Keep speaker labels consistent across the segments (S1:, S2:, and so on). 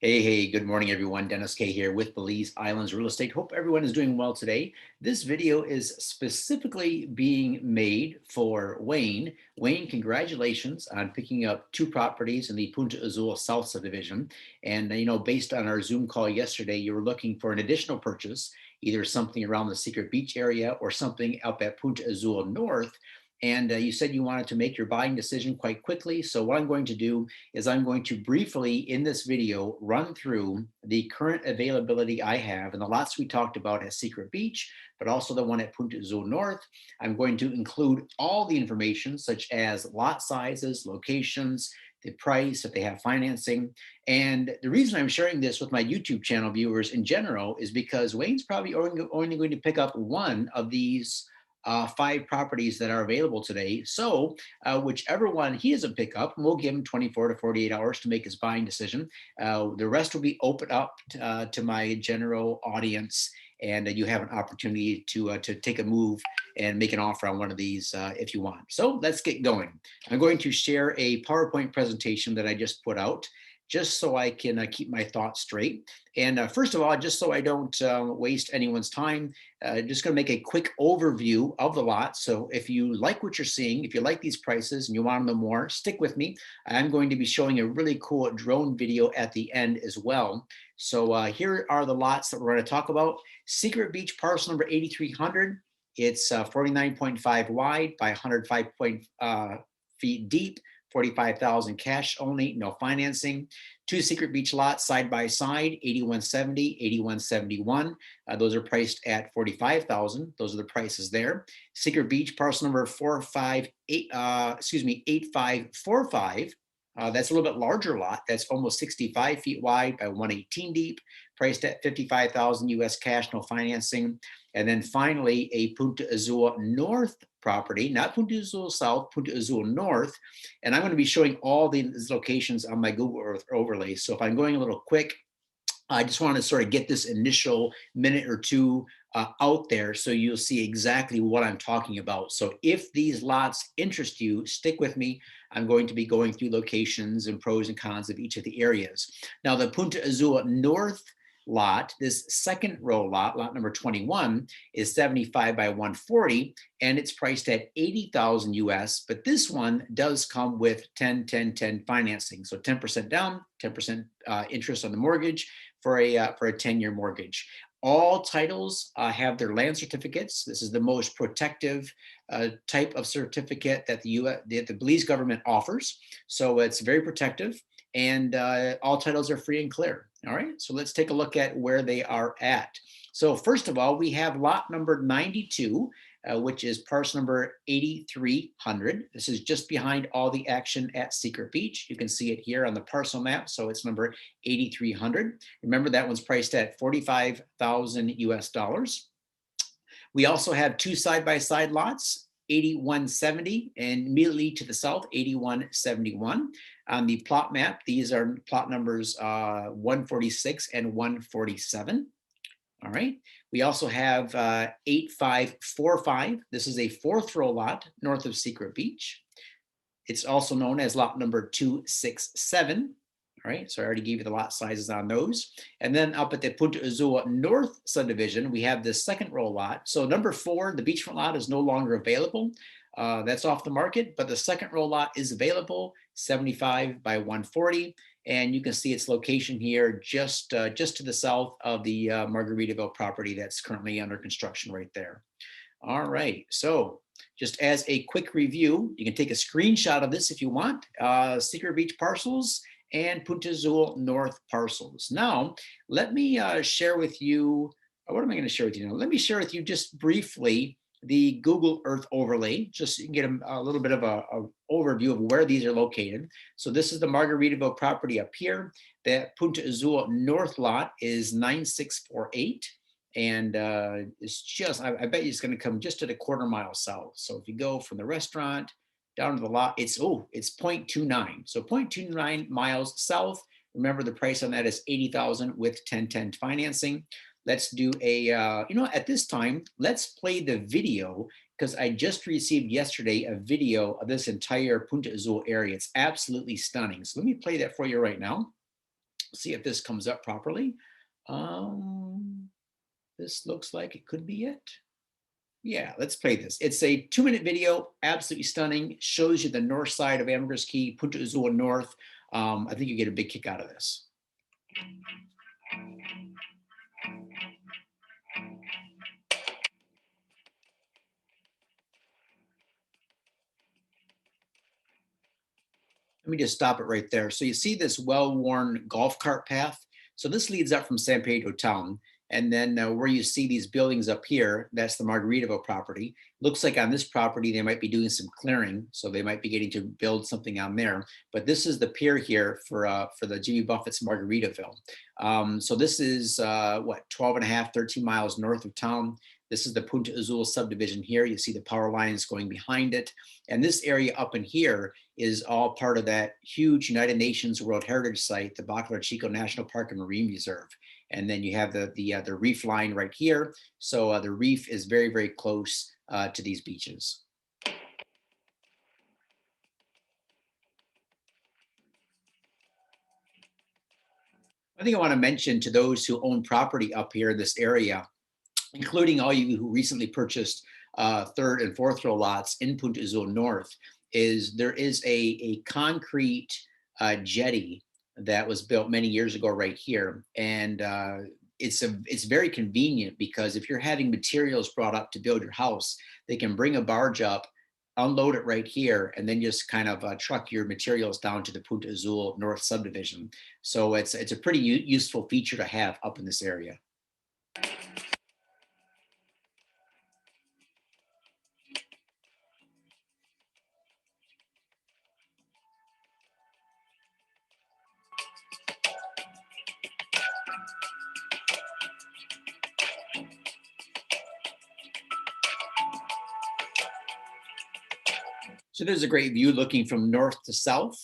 S1: Hey, good morning, everyone. Dennis K here with Belize Islands Real Estate. Hope everyone is doing well today. This video is specifically being made for Wayne. Wayne, congratulations on picking up two properties in the Punta Azul South subdivision. And, based on our Zoom call yesterday, you were looking for an additional purchase, either something around the Secret Beach area or something up at Punta Azul North. And you said you wanted to make your buying decision quite quickly. So what I'm going to do is I'm going to briefly in this video run through the current availability I have and the lots we talked about at Secret Beach, but also the one at Punta Azul North. I'm going to include all the information such as lot sizes, locations, the price, if they have financing. And the reason I'm sharing this with my YouTube channel viewers in general is because Wayne's probably only going to pick up one of these five properties that are available today. So whichever one he doesn't pick up, we'll give him 24 to 48 hours to make his buying decision. The rest will be open up to my general audience, and you have an opportunity to take a move and make an offer on one of these if you want. So let's get going. I'm going to share a PowerPoint presentation that I just put out, just so I can keep my thoughts straight. And first of all, just so I don't waste anyone's time, just going to make a quick overview of the lot. So if you like what you're seeing, if you like these prices and you want to know more, stick with me. I'm going to be showing a really cool drone video at the end as well. So here are the lots that we're going to talk about. Secret Beach parcel number 8300. It's 49.5 wide by 105 feet deep. 45,000 cash only, no financing. Two Secret Beach lots side by side, 8170, 8171. Those are priced at 45,000. Those are the prices there. Secret Beach parcel number 8545. That's a little bit larger lot. That's almost 65 feet wide by 118 deep, priced at 55,000 US cash, no financing. And then finally, a Punta Azul North property, not Punta Azul South, Punta Azul North. And I'm going to be showing all these locations on my Google Earth overlay. So if I'm going a little quick, I just want to sort of get this initial minute or two out there so you'll see exactly what I'm talking about. So if these lots interest you, stick with me. I'm going to be going through locations and pros and cons of each of the areas. Now, the Punta Azul North lot, this second row lot, lot number 21, is 75 by 140, and it's priced at 80,000 US, but this one does come with 10-10-10 financing. So 10% down, 10% interest on the mortgage for a 10-year mortgage. All titles have their land certificates. This is the most protective type of certificate that the Belize government offers. So it's very protective, and all titles are free and clear. All right, so let's take a look at where they are at. So first of all, we have lot number 92, which is parcel number 8300. This is just behind all the action at Secret Beach. You can see it here on the parcel map. So it's number 8300. Remember, that one's priced at 45,000 US dollars. We also have two side-by-side lots, 8170 and immediately to the south, 8171. On the plot map, these are plot numbers 146 and 147. All right. We also have 8545. This is a fourth row lot north of Secret Beach. It's also known as lot number 267. All right, so I already gave you the lot sizes on those. And then up at the Punta Azul North subdivision, we have the second row lot. So number 4, the beachfront lot, is no longer available. That's off the market, but the second row lot is available, 75 by 140. And you can see its location here just to the south of the Margaritaville property that's currently under construction right there. All right, so just as a quick review, you can take a screenshot of this if you want. Secret Beach parcels and Punta Azul North parcels. Now, let me share with you, what am I going to share with you now? Let me share with you just briefly the Google Earth overlay, just so you can get a little bit of a overview of where these are located. So this is the Margaritaville property up here. That Punta Azul North lot is 9648. And it's just, I bet you it's going to come just at a quarter mile south. So if you go from the restaurant down to the lot, it's 0.29. So 0.29 miles south. Remember, the price on that is 80,000 with 10-10 financing. Let's do a, at this time, let's play the video, because I just received yesterday a video of this entire Punta Azul area. It's absolutely stunning. So let me play that for you right now. See if this comes up properly. Um, this looks like it could be it. Yeah, let's play this. It's a 2-minute video, absolutely stunning. Shows you the north side of Ambergris Caye, Punta Azul North. I think you get a big kick out of this. Let me just stop it right there. So you see this well-worn golf cart path. So this leads up from San Pedro town. And then where you see these buildings up here, that's the Margaritaville property. Looks like on this property, they might be doing some clearing. So they might be getting to build something on there. But this is the pier here for the Jimmy Buffett's Margaritaville. So this is what, 12 and a half, 13 miles north of town. This is the Punta Azul subdivision here. You see the power lines going behind it. And this area up in here is all part of that huge United Nations World Heritage Site, the Bacalar Chico National Park and Marine Reserve. And then you have the reef line right here. So the reef is very, very close to these beaches. I think I want to mention to those who own property up here in this area, including all you who recently purchased third and fourth row lots in Punta Azul North, is there is a concrete jetty that was built many years ago right here. And it's very convenient because if you're having materials brought up to build your house, they can bring a barge up, unload it right here, and then just kind of truck your materials down to the Punta Azul North subdivision. So it's a pretty useful feature to have up in this area. So there's a great view looking from north to south.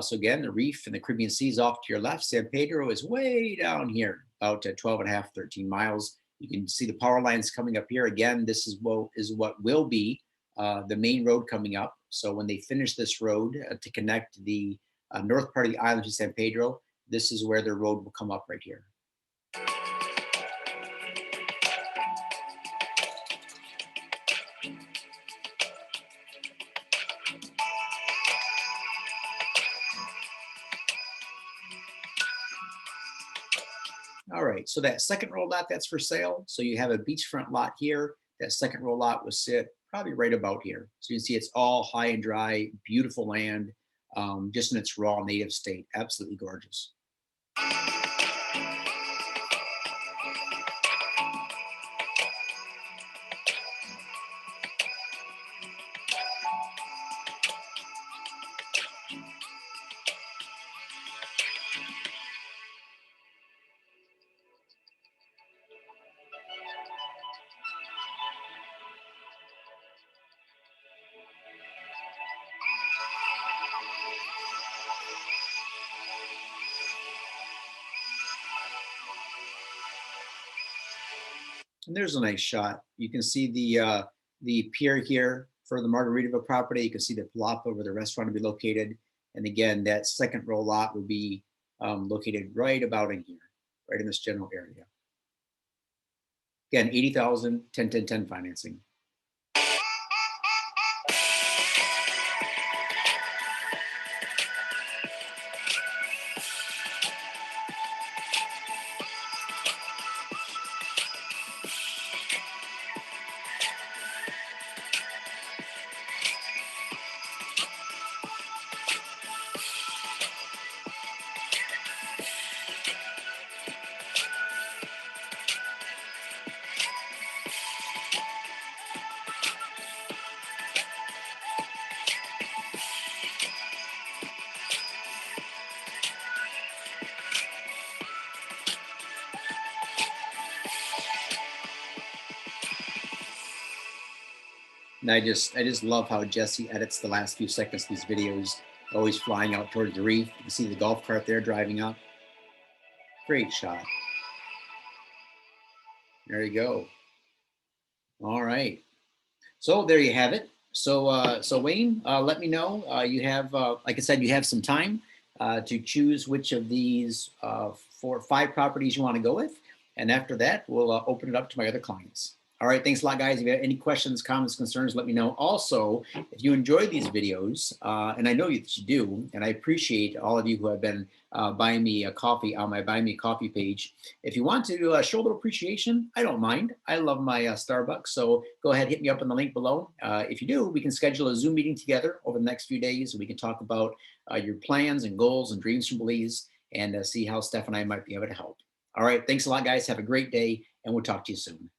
S1: So again, the reef and the Caribbean Sea is off to your left. San Pedro is way down here, about 12 and a half, 13 miles. You can see the power lines coming up here. Again, this is what will be the main road coming up. So when they finish this road to connect the north part of the island to San Pedro, this is where the road will come up right here. All right, so that second row lot, that's for sale. So you have a beachfront lot here. That second row lot will sit probably right about here. So you can see it's all high and dry, beautiful land, just in its raw native state. Absolutely gorgeous. And there's a nice shot. You can see the pier here for the Margaritaville property. You can see the palapa where the restaurant will be located. And again, that second row lot will be located right about in here, right in this general area. Again, 80,000, 10, 10, 10 financing. And I just love how Jesse edits the last few seconds of these videos, always flying out towards the reef. You can see the golf cart there driving up. Great shot. There you go. All right. So there you have it. So Wayne, let me know. You have, like I said, you have some time. to choose which of these 5 properties you want to go with. And after that, we'll open it up to my other clients. All right, thanks a lot, guys. If you have any questions, comments, concerns, let me know. Also, if you enjoy these videos, and I know that you do, and I appreciate all of you who have been buying me a coffee on my Buy Me Coffee page. If you want to show a little appreciation, I don't mind. I love my Starbucks, so go ahead, hit me up in the link below. If you do, we can schedule a Zoom meeting together over the next few days. We can talk about your plans and goals and dreams from Belize and see how Steph and I might be able to help. All right, thanks a lot, guys. Have a great day, and we'll talk to you soon.